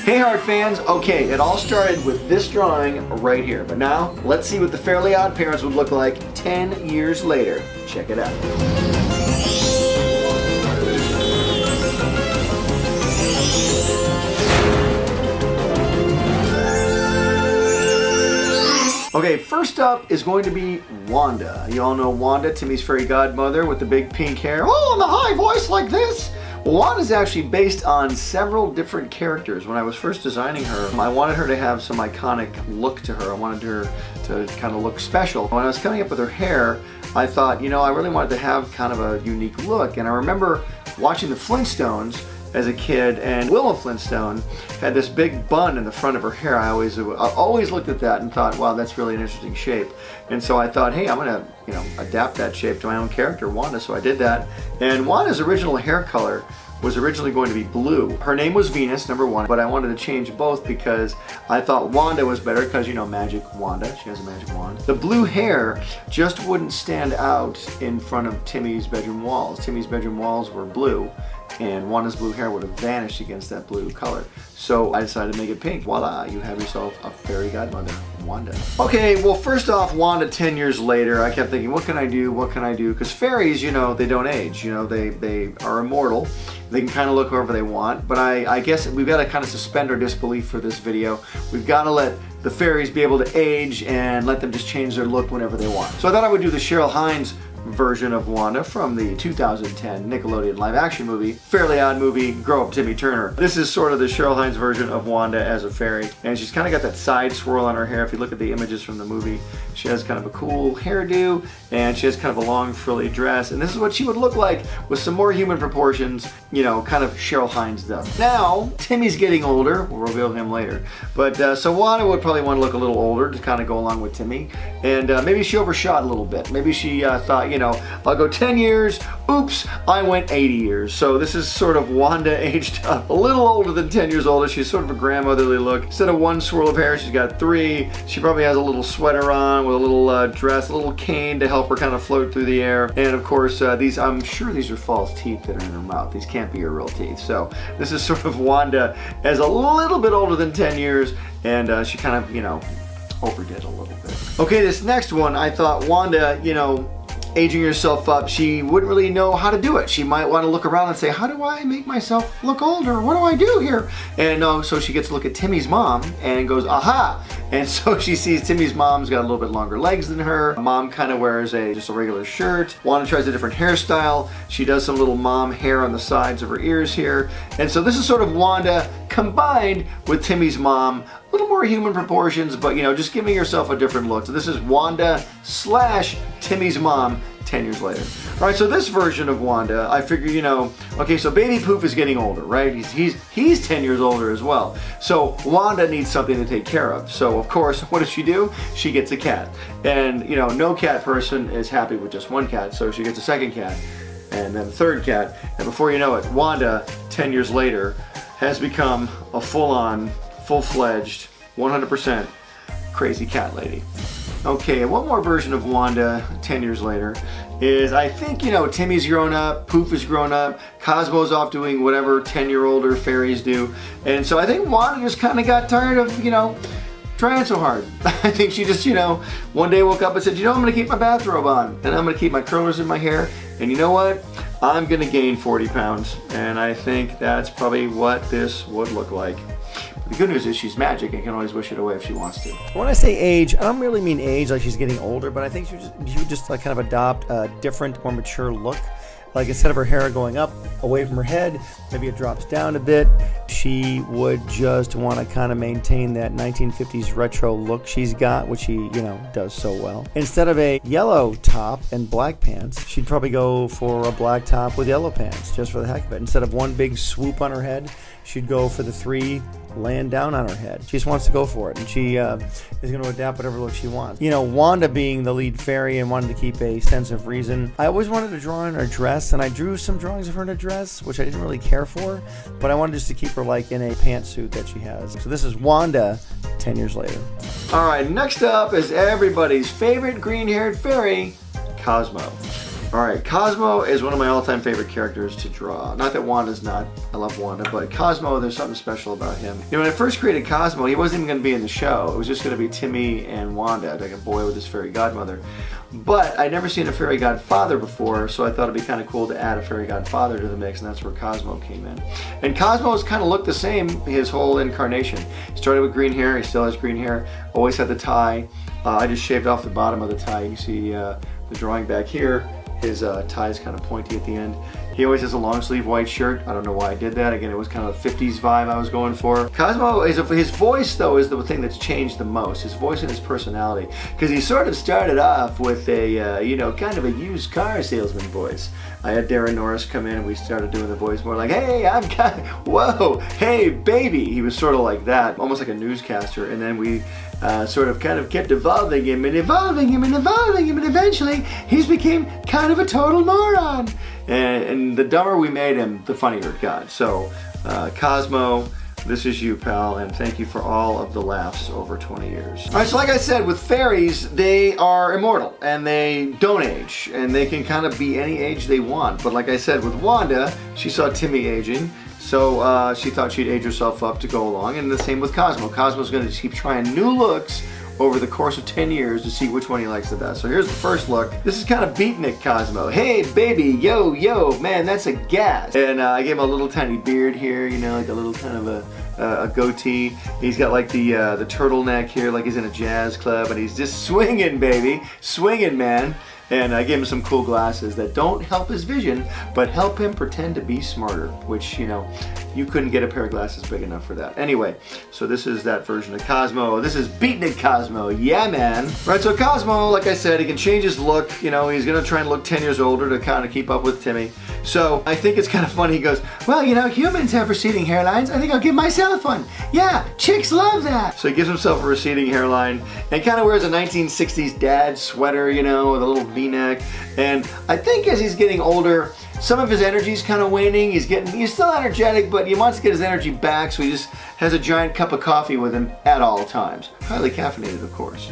Hey Art fans, okay, it all started with this drawing right here, but now let's see what the Fairly Odd Parents would look like 10 years later. Check it out. Okay, first up is going to be Wanda. You all know Wanda, Timmy's fairy godmother with the big pink hair. Oh, and the high voice like this. Wanda's actually based on several different characters. When I was first designing her, I wanted her to have some iconic look to her. I wanted her to kind of look special. When I was coming up with her hair, I thought, you know, I really wanted to have kind of a unique look. And I remember watching the Flintstones as a kid, and Willow Flintstone had this big bun in the front of her hair. I always looked at that and thought, wow, that's really an interesting shape. And so I thought, hey, I'm gonna, you know, adapt that shape to my own character, Wanda. So I did that. And Wanda's original hair color was originally going to be blue. Her name was Venus, number one, but I wanted to change both because I thought Wanda was better because, you know, magic Wanda, she has a magic wand. The blue hair just wouldn't stand out in front of Timmy's bedroom walls. Timmy's bedroom walls were blue, and Wanda's blue hair would have vanished against that blue color. So I decided to make it pink. Voila, you have yourself a fairy godmother, Wanda. Okay, well first off, Wanda 10 years later, I kept thinking, what can I do, what can I do? Because fairies, you know, they don't age. You know, they are immortal. They can kind of look however they want, but I guess we've got to kind of suspend our disbelief for this video. We've got to let the fairies be able to age and let them just change their look whenever they want. So I thought I would do the Cheryl Hines version of Wanda from the 2010 Nickelodeon live-action movie, Fairly Odd movie, Grow Up Timmy Turner. This is sort of the Cheryl Hines version of Wanda as a fairy, and she's kind of got that side swirl on her hair. If you look at the images from the movie, she has kind of a cool hairdo, and she has kind of a long frilly dress, and this is what she would look like with some more human proportions, you know, kind of Cheryl Hines stuff. Now, Timmy's getting older. We'll reveal him later, but so Wanda would probably want to look a little older to kind of go along with Timmy, and maybe she overshot a little bit. Maybe she thought, you know, I'll go 10 years, oops, I went 80 years. So this is sort of Wanda aged up a little older than 10 years older. She's sort of a grandmotherly look. Instead of one swirl of hair, she's got three. She probably has a little sweater on with a little dress, a little cane to help her kind of float through the air. And of course, I'm sure these are false teeth that are in her mouth. These can't be her real teeth. So this is sort of Wanda as a little bit older than 10 years, and she kind of, you know, overdid a little bit. Okay, this next one, I thought Wanda, you know, aging herself up, she wouldn't really know how to do it. She might want to look around and say, how do I make myself look older? What do I do here? And so she gets to look at Timmy's mom and goes, aha! And so she sees Timmy's mom's got a little bit longer legs than her. Mom kind of wears just a regular shirt. Wanda tries a different hairstyle. She does some little mom hair on the sides of her ears here. And so this is sort of Wanda combined with Timmy's mom. A little more human proportions, but you know, just giving yourself a different look. So this is Wanda slash Timmy's mom 10 years later. All right, so this version of Wanda, I figure, you know, okay, so baby Poof is getting older, right? He's 10 years older as well. So Wanda needs something to take care of. So of course, what does she do? She gets a cat. And you know, no cat person is happy with just one cat, so she gets a second cat, and then a third cat. And before you know it, Wanda, 10 years later, has become a full-on, full-fledged, 100% crazy cat lady. Okay, and one more version of Wanda 10 years later is, I think, you know, Timmy's grown up, Poof is grown up, Cosmo's off doing whatever 10-year-older fairies do, and so I think Wanda just kind of got tired of, you know, trying so hard. I think she just, you know, one day woke up and said, you know, I'm gonna keep my bathrobe on, and I'm gonna keep my curlers in my hair, and you know what? I'm gonna gain 40 pounds, and I think that's probably what this would look like. The good news is she's magic and can always wish it away if she wants to. When I say age, I don't really mean age like she's getting older, but I think she would just like kind of adopt a different, more mature look. Like instead of her hair going up away from her head, maybe it drops down a bit. She would just want to kind of maintain that 1950s retro look she's got, which she, you know, does so well. Instead of a yellow top and black pants, she'd probably go for a black top with yellow pants, just for the heck of it. Instead of one big swoop on her head, she'd go for the three laying down on her head. She just wants to go for it, and she is going to adapt whatever look she wants. You know, Wanda being the lead fairy and wanting to keep a sense of reason, I always wanted to draw in her dress, and I drew some drawings of her in a dress, which I didn't really care for, but I wanted just to keep her like in a pantsuit that she has. So this is Wanda 10 years later. All right, next up is everybody's favorite green-haired fairy, Cosmo. Alright, Cosmo is one of my all-time favorite characters to draw. Not that Wanda's not. I love Wanda, but Cosmo, there's something special about him. You know, when I first created Cosmo, he wasn't even going to be in the show. It was just going to be Timmy and Wanda, like a boy with his fairy godmother. But I'd never seen a fairy godfather before, so I thought it'd be kind of cool to add a fairy godfather to the mix, and that's where Cosmo came in. And Cosmo's kind of looked the same his whole incarnation. He started with green hair, he still has green hair, always had the tie. I just shaved off the bottom of the tie. You see the drawing back here. His tie is kind of pointy at the end. He always has a long sleeve white shirt. I don't know why I did that. Again, it was kind of a 50s vibe I was going for. Cosmo, his voice though is the thing that's changed the most. His voice and his personality. Because he sort of started off with a, you know, kind of a used car salesman voice. I had Darren Norris come in and we started doing the voice more like, hey, I'm whoa, hey, baby. He was sort of like that, almost like a newscaster. And then we sort of kind of kept evolving him and evolving him and evolving him, and eventually he's became kind of a total moron. And the dumber we made him, the funnier it got. So Cosmo, this is you, pal, and thank you for all of the laughs over 20 years. All right, so like I said, with fairies, they are immortal and they don't age, and they can kind of be any age they want. But like I said, with Wanda, she saw Timmy aging, so she thought she'd age herself up to go along, and the same with Cosmo. Cosmo's going to keep trying new looks over the course of 10 years to see which one he likes the best. So here's the first look. This is kind of Beatnik Cosmo. Hey baby, yo, yo, man, that's a gas. And I gave him a little tiny beard here, you know, like a little kind of a goatee. He's got like the turtleneck here, like he's in a jazz club, and he's just swinging, baby, swinging, man. And I gave him some cool glasses that don't help his vision, but help him pretend to be smarter, which, you know, you couldn't get a pair of glasses big enough for that. Anyway, so this is that version of Cosmo. This is Beatnik Cosmo. Yeah, man. Right, so Cosmo, like I said, he can change his look. You know, he's going to try and look 10 years older to kind of keep up with Timmy. So I think it's kind of funny. He goes, well, you know, humans have receding hairlines. I think I'll give myself one. Yeah, chicks love that. So he gives himself a receding hairline and kind of wears a 1960s dad sweater, you know, with a little V-neck. And I think as he's getting older, some of his energy's kind of waning. He's still energetic, but he wants to get his energy back, so he just has a giant cup of coffee with him at all times. Highly caffeinated, of course.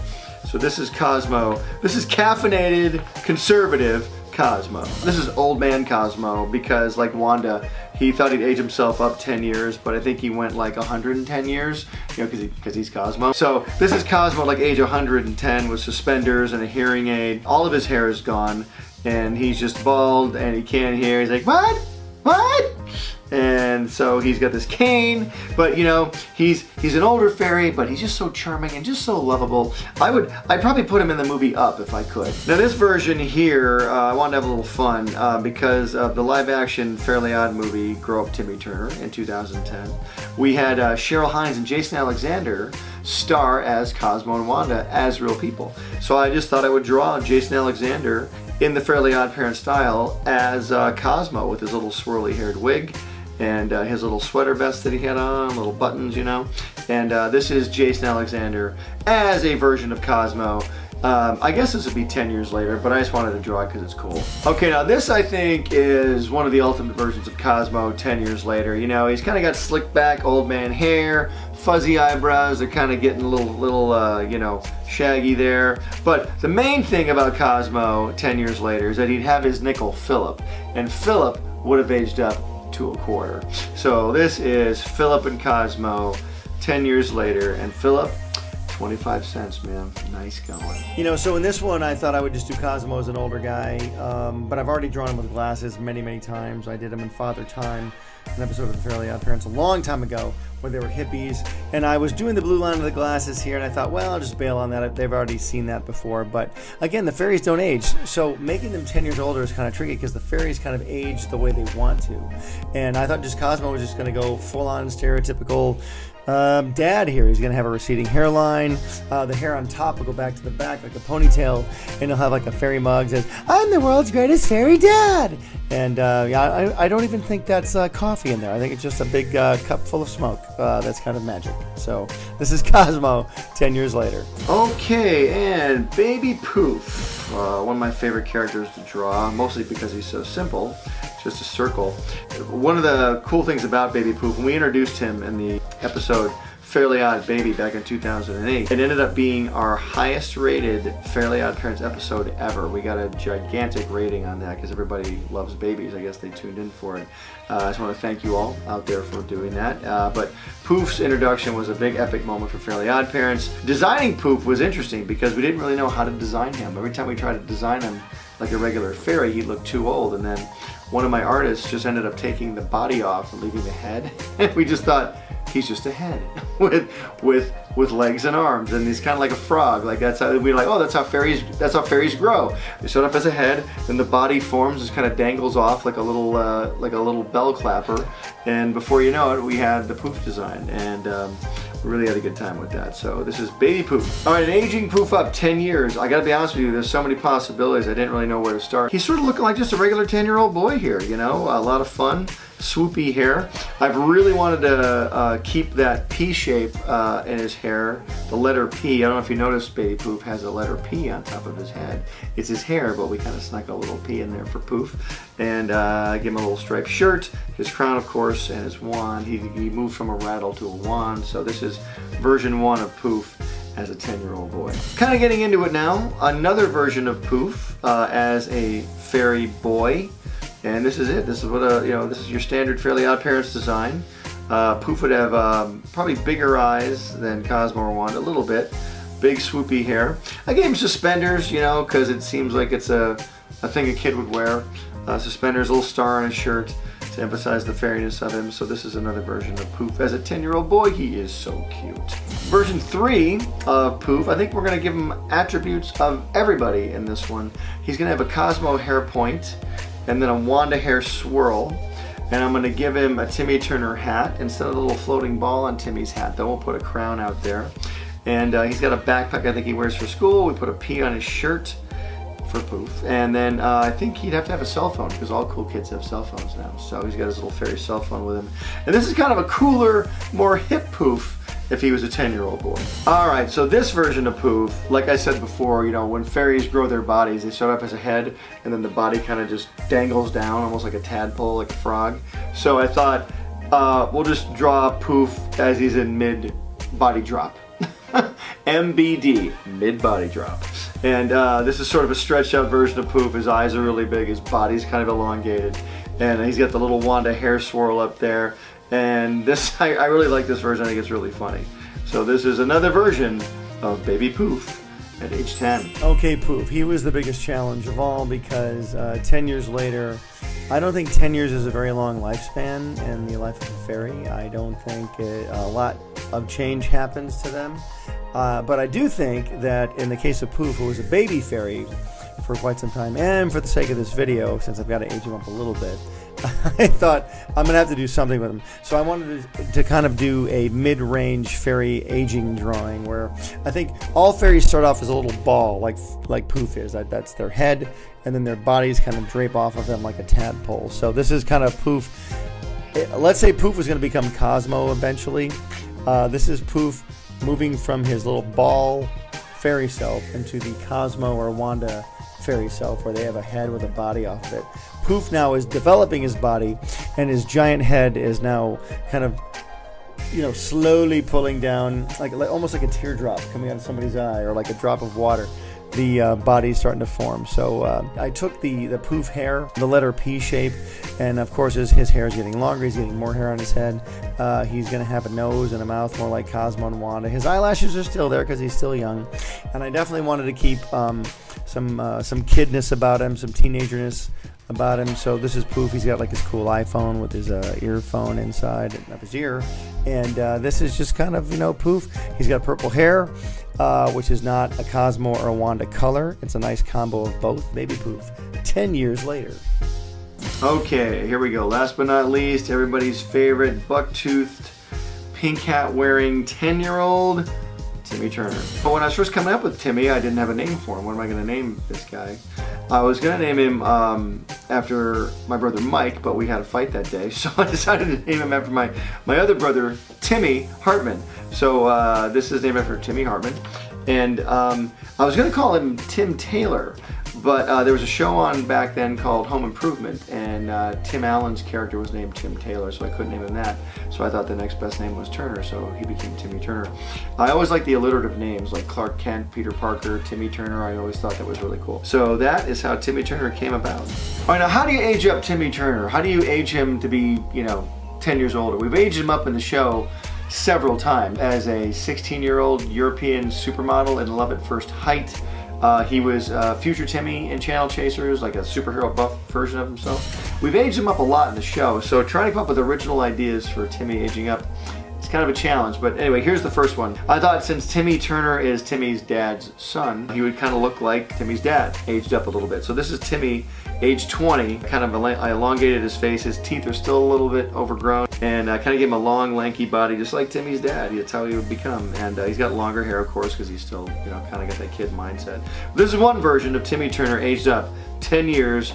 So this is Cosmo. This is caffeinated, conservative Cosmo. This is old man Cosmo because, like Wanda, he thought he'd age himself up 10 years, but I think he went like 110 years, you know, because he's Cosmo. So this is Cosmo like age 110 with suspenders and a hearing aid. All of his hair is gone, and he's just bald and he can't hear. He's like, what? What? And so he's got this cane, but you know, he's an older fairy, but he's just so charming and just so lovable. I'd probably put him in the movie Up if I could. Now this version here, I wanted to have a little fun because of the live action Fairly Odd movie Grow Up Timmy Turner in 2010. We had Cheryl, Hines, and Jason Alexander star as Cosmo and Wanda as real people. So I just thought I would draw Jason Alexander in the Fairly Odd Parent style as Cosmo with his little swirly haired wig and his little sweater vest that he had on, little buttons, you know. And this is Jason Alexander as a version of Cosmo. I guess this would be 10 years later, but I just wanted to draw it because it's cool. Okay, now this I think is one of the ultimate versions of Cosmo 10 years later. You know, he's kind of got slick back old man hair, fuzzy eyebrows, they're kind of getting a little you know, shaggy there. But the main thing about Cosmo 10 years later is that he'd have his nickel Philip, and Philip would have aged up to a quarter. So this is Philip and Cosmo 10 years later, and Philip, 25 cents, man. Nice going. You know, so in this one, I thought I would just do Cosmo as an older guy, but I've already drawn him with glasses many, many times. I did him in Father Time, an episode of the Fairly Odd Parents a long time ago, where they were hippies, and I was doing the blue line of the glasses here, and I thought, well, I'll just bail on that. They've already seen that before, but again, the fairies don't age, so making them 10 years older is kind of tricky because the fairies kind of age the way they want to, and I thought just Cosmo was just going to go full-on stereotypical dad here. He's going to have a receding hairline, the hair on top will go back to the back like a ponytail, and he'll have like a fairy mug that says, I'm the world's greatest fairy dad, and yeah, I don't even think that's coffee in there. I think it's just a big cup full of smoke. That's kind of magic. So this is Cosmo 10 years later. Okay, and baby Poof, one of my favorite characters to draw, mostly because he's so simple, just a circle. One of the cool things about baby Poof, when we introduced him in the episode Fairly Odd Baby back in 2008. It ended up being our highest rated Fairly Odd Parents episode ever. We got a gigantic rating on that because everybody loves babies. I guess they tuned in for it. I just want to thank you all out there for doing that. But Poof's introduction was a big epic moment for Fairly Odd Parents. Designing Poof was interesting because we didn't really know how to design him. Every time we tried to design him like a regular fairy, he looked too old, and then one of my artists just ended up taking the body off and leaving the head. And we just thought, he's just a head with legs and arms, and he's kind of like a frog. Like that's how we're like, oh, that's how fairies grow. They start off as a head, then the body forms, just kind of dangles off like a little bell clapper, and before you know it, we had the Poof design, and we really had a good time with that. So this is Baby Poof. All right, aging Poof up 10 years. I gotta be honest with you, there's so many possibilities. I didn't really know where to start. He's sort of looking like just a regular 10-year-old boy here, you know, a lot of fun. Swoopy hair. I've really wanted to keep that P shape in his hair, the letter P. I don't know if you noticed, Baby Poof has a letter P on top of his head. It's his hair, but we kind of snuck a little P in there for Poof. And give him a little striped shirt, his crown, of course, and his wand. He moved from a rattle to a wand, so this is version 1 of Poof as a 10-year-old boy. Kind of getting into it now, another version of Poof as a fairy boy. And this is it. This is what this is your standard Fairly Odd Parents design. Poof would have probably bigger eyes than Cosmo or Wanda, a little bit. Big swoopy hair. I gave him suspenders, you know, because it seems like it's a thing a kid would wear. Suspenders, a little star on his shirt to emphasize the fairiness of him. So this is another version of Poof. As a 10-year-old boy, he is so cute. Version 3 of Poof, I think we're going to give him attributes of everybody in this one. He's going to have a Cosmo hair point, and then a Wanda hair swirl, and I'm going to give him a Timmy Turner hat instead of the little floating ball on Timmy's hat. Then we'll put a crown out there, and he's got a backpack I think he wears for school. We put a P on his shirt for Poof, and then I think he'd have to have a cell phone because all cool kids have cell phones now. So he's got his little fairy cell phone with him, and this is kind of a cooler, more hip Poof if he was a 10-year-old boy. All right, so this version of Poof, like I said before, you know, when fairies grow their bodies, they start off as a head, and then the body kind of just dangles down, almost like a tadpole, like a frog. So I thought, we'll just draw Poof as he's in mid-body drop. MBD, mid-body drop. And this is sort of a stretched out version of Poof. His eyes are really big, his body's kind of elongated, and he's got the little Wanda hair swirl up there. And this, I really like this version. I think it's really funny. So this is another version of Baby Poof at age 10. Okay, Poof. He was the biggest challenge of all because 10 years later, I don't think 10 years is a very long lifespan in the life of a fairy. I don't think a lot of change happens to them. But I do think that in the case of Poof, who was a baby fairy for quite some time, and for the sake of this video, since I've got to age him up a little bit, I thought I'm going to have to do something with him. So I wanted to kind of do a mid-range fairy aging drawing where I think all fairies start off as a little ball, like Poof is. That's their head, and then their bodies kind of drape off of them like a tadpole. So this is kind of Poof. Let's say Poof was going to become Cosmo eventually. This is Poof moving from his little ball fairy self into the Cosmo or Wanda fairy self, where they have a head with a body off of it. Poof now is developing his body, and his giant head is now kind of, you know, slowly pulling down, like almost like a teardrop coming out of somebody's eye, or like a drop of water. The body's starting to form. So I took the Poof hair, the letter P shape, and of course his hair is getting longer. He's getting more hair on his head. He's going to have a nose and a mouth more like Cosmo and Wanda. His eyelashes are still there because he's still young. And I definitely wanted to keep some kidness about him, some teenagerness about him. So this is Poof. He's got like his cool iPhone with his earphone inside of his ear. And this is just kind of, you know, Poof. He's got purple hair, which is not a Cosmo or a Wanda color. It's a nice combo of both. Baby Poof, 10 years later. Okay, here we go. Last but not least, everybody's favorite buck-toothed, pink hat wearing 10-year-old Timmy Turner. But when I was first coming up with Timmy, I didn't have a name for him. What am I going to name this guy? I was going to name him after my brother Mike, but we had a fight that day, so I decided to name him after my other brother, Timmy Hartman. So this is named after Timmy Hartman. And I was going to call him Tim Taylor, But there was a show on back then called Home Improvement, and Tim Allen's character was named Tim Taylor, so I couldn't name him that. So I thought the next best name was Turner, so he became Timmy Turner. I always like the alliterative names like Clark Kent, Peter Parker, Timmy Turner. I always thought that was really cool. So that is how Timmy Turner came about. All right, now how do you age up Timmy Turner? How do you age him to be, 10 years older? We've aged him up in the show several times as a 16-year-old European supermodel in Love at First Height. He was future Timmy in Channel Chasers, like a superhero buff version of himself. We've aged him up a lot in the show, so trying to come up with original ideas for Timmy aging up is kind of a challenge. But anyway, here's the first one. I thought since Timmy Turner is Timmy's dad's son, he would kind of look like Timmy's dad, aged up a little bit. So this is Timmy, age 20, kind of I elongated his face. His teeth are still a little bit overgrown, and I kind of gave him a long, lanky body, just like Timmy's dad. That's how he would become. And he's got longer hair, of course, because he's still, kind of got that kid mindset. But this is one version of Timmy Turner aged up 10 years,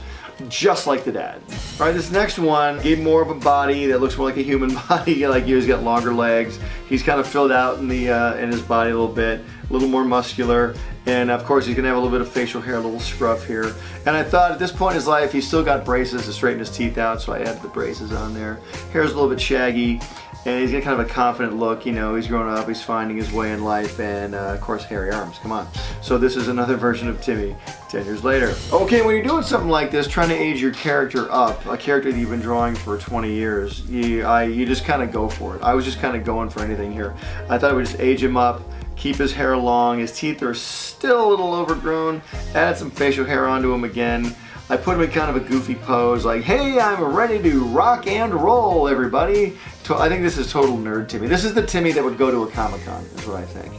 just like the dad. All right, this next one gave more of a body that looks more like a human body. Like he's got longer legs. He's kind of filled out in his body a little bit, a little more muscular. And of course, he's gonna have a little bit of facial hair, a little scruff here. And I thought at this point in his life, he's still got braces to straighten his teeth out, so I added the braces on there. Hair's a little bit shaggy, and he's got kind of a confident look. He's growing up, he's finding his way in life, and of course, hairy arms, come on. So this is another version of Timmy 10 years later. Okay, when you're doing something like this, trying to age your character up, a character that you've been drawing for 20 years, you just kind of go for it. I was just kind of going for anything here. I thought I would just age him up, keep his hair long. His teeth are still a little overgrown. Add some facial hair onto him again. I put him in kind of a goofy pose, like, hey, I'm ready to rock and roll, everybody. I think this is total nerd Timmy. This is the Timmy that would go to a Comic-Con, is what I think.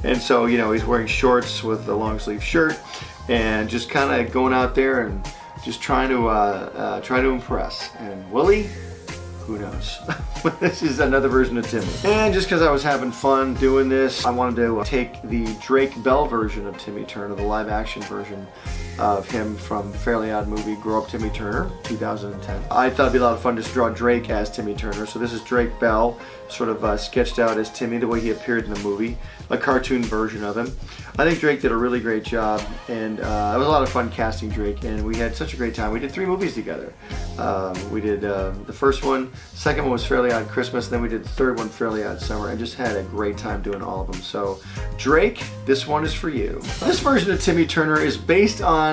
And so, he's wearing shorts with a long sleeve shirt and just kind of going out there and just trying to impress. And will he? Who knows? This is another version of Timmy. And just because I was having fun doing this, I wanted to take the Drake Bell version of Timmy Turner, the live action version of him from Fairly Odd Movie, Grow Up Timmy Turner, 2010. I thought it'd be a lot of fun just to draw Drake as Timmy Turner. So this is Drake Bell, sort of sketched out as Timmy, the way he appeared in the movie, a cartoon version of him. I think Drake did a really great job, and it was a lot of fun casting Drake, and we had such a great time. We did 3 movies together. We did the first one, second one was Fairly Odd Christmas, and then we did the third one, Fairly Odd Summer, and just had a great time doing all of them. So Drake, this one is for you. This version of Timmy Turner is based on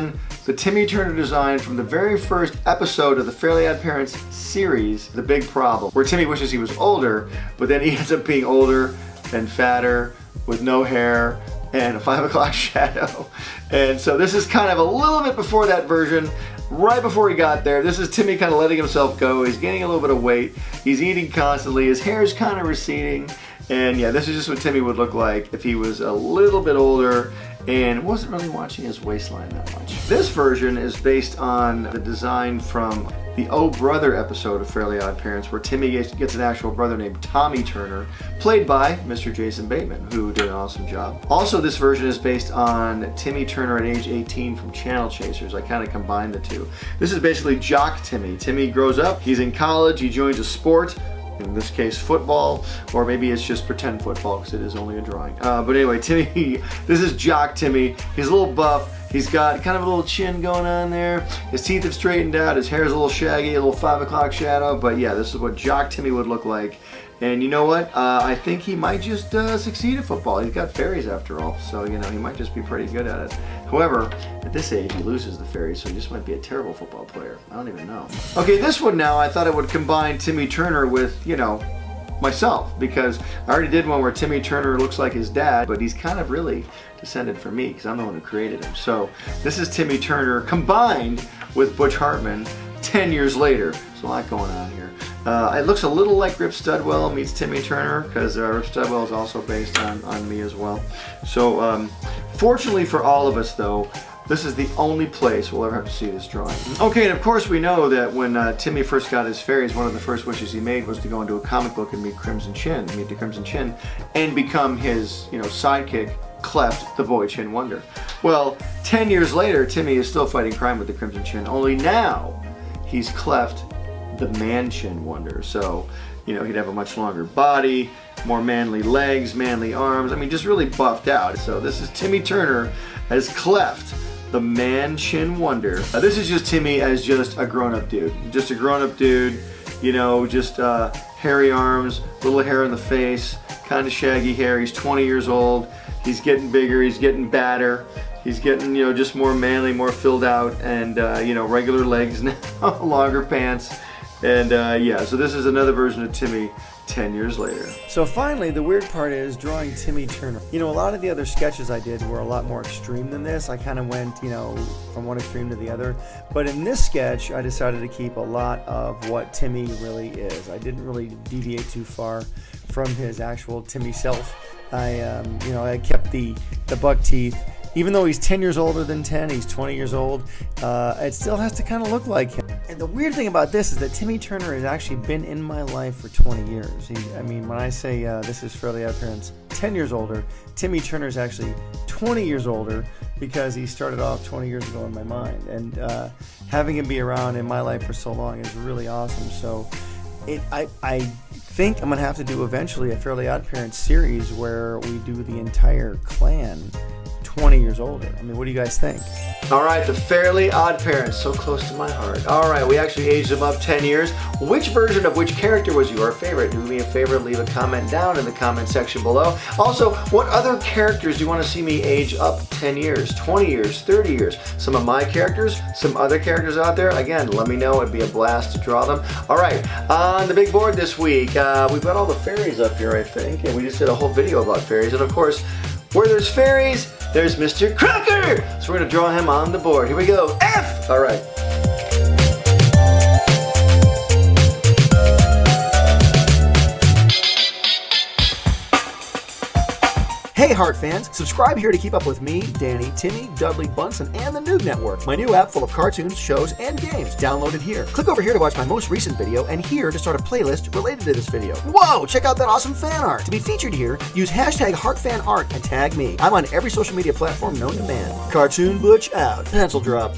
the Timmy Turner design from the very first episode of the Fairly Odd Parents series, The Big Problem, where Timmy wishes he was older, but then he ends up being older and fatter with no hair and a 5 o'clock shadow. And so this is kind of a little bit before that version, right before he got there. This is Timmy kind of letting himself go. He's gaining a little bit of weight. He's eating constantly. His hair's kind of receding. And yeah, this is just what Timmy would look like if he was a little bit older and wasn't really watching his waistline that much. This version is based on the design from the Oh Brother episode of Fairly Odd Parents, where Timmy gets an actual brother named Tommy Turner, played by Mr. Jason Bateman, who did an awesome job. Also, this version is based on Timmy Turner at age 18 from Channel Chasers. I kind of combined the two. This is basically Jock Timmy. Timmy grows up, he's in college, he joins a sport, in this case football, or maybe it's just pretend football because it is only a drawing. But anyway, Timmy, this is Jock Timmy. He's a little buff. He's got kind of a little chin going on there. His teeth have straightened out. His hair's a little shaggy, a little 5 o'clock shadow. But yeah, this is what Jock Timmy would look like. And you know what? I think he might just succeed at football. He's got fairies after all, so he might just be pretty good at it. However, at this age, he loses the fairies, so he just might be a terrible football player. I don't even know. Okay, this one now, I thought I would combine Timmy Turner with, myself, because I already did one where Timmy Turner looks like his dad, but he's kind of really descended from me because I'm the one who created him. So this is Timmy Turner combined with Butch Hartman 10 years later. There's a lot going on here. It looks a little like Rip Studwell meets Timmy Turner, because Rip Studwell is also based on me as well. So fortunately for all of us though, this is the only place we'll ever have to see this drawing. Okay, and of course we know that when Timmy first got his fairies, one of the first wishes he made was to go into a comic book and meet the Crimson Chin, and become his, sidekick, Cleft, the Boy Chin Wonder. Well, 10 years later, Timmy is still fighting crime with the Crimson Chin, only now he's Cleft, the Man Chin Wonder. So, he'd have a much longer body, more manly legs, manly arms. I mean, just really buffed out. So this is Timmy Turner as Cleft, the Man Chin Wonder. This is just Timmy as just a grown-up dude. Just a grown-up dude, you know, just hairy arms, little hair in the face, kind of shaggy hair. He's 20 years old. He's getting bigger, he's getting badder. He's getting, you know, just more manly, more filled out, and, you know, regular legs now, longer pants. And, yeah, so this is another version of Timmy 10 years later. So finally, the weird part is drawing Timmy Turner. You know, a lot of the other sketches I did were a lot more extreme than this. I kind of went, you know, from one extreme to the other. But in this sketch, I decided to keep a lot of what Timmy really is. I didn't really deviate too far from his actual Timmy self. You know, I kept the buck teeth. Even though he's 10 years older than 10, he's 20 years old, it still has to kind of look like him. And the weird thing about this is that Timmy Turner has actually been in my life for 20 years. I mean, when I say this is Fairly OddParents 10 years older, Timmy Turner is actually 20 years older because he started off 20 years ago in my mind. And having him be around in my life for so long is really awesome. So I think I'm going to have to do eventually a Fairly OddParents series where we do the entire clan 20 years older. I mean, what do you guys think? All right, the Fairly OddParents, so close to my heart. All right, we actually aged them up 10 years. Which version of which character was your favorite? Do me a favor, leave a comment down in the comment section below. Also, what other characters do you want to see me age up 10 years, 20 years, 30 years? Some of my characters, some other characters out there? Again, let me know. It'd be a blast to draw them. All right, on the big board this week, we've got all the fairies up here, I think, and we just did a whole video about fairies. And of course, where there's fairies, there's Mr. Crocker! So we're gonna draw him on the board. Here we go, F! All right. Hey Heart fans, subscribe here to keep up with me, Danny, Timmy, Dudley, Bunsen, and the Noog Network, my new app full of cartoons, shows, and games. Download it here. Click over here to watch my most recent video, and here to start a playlist related to this video. Whoa, check out that awesome fan art. To be featured here, use hashtag HeartFanArt and tag me. I'm on every social media platform known to man. Cartoon Butch out. Pencil drop.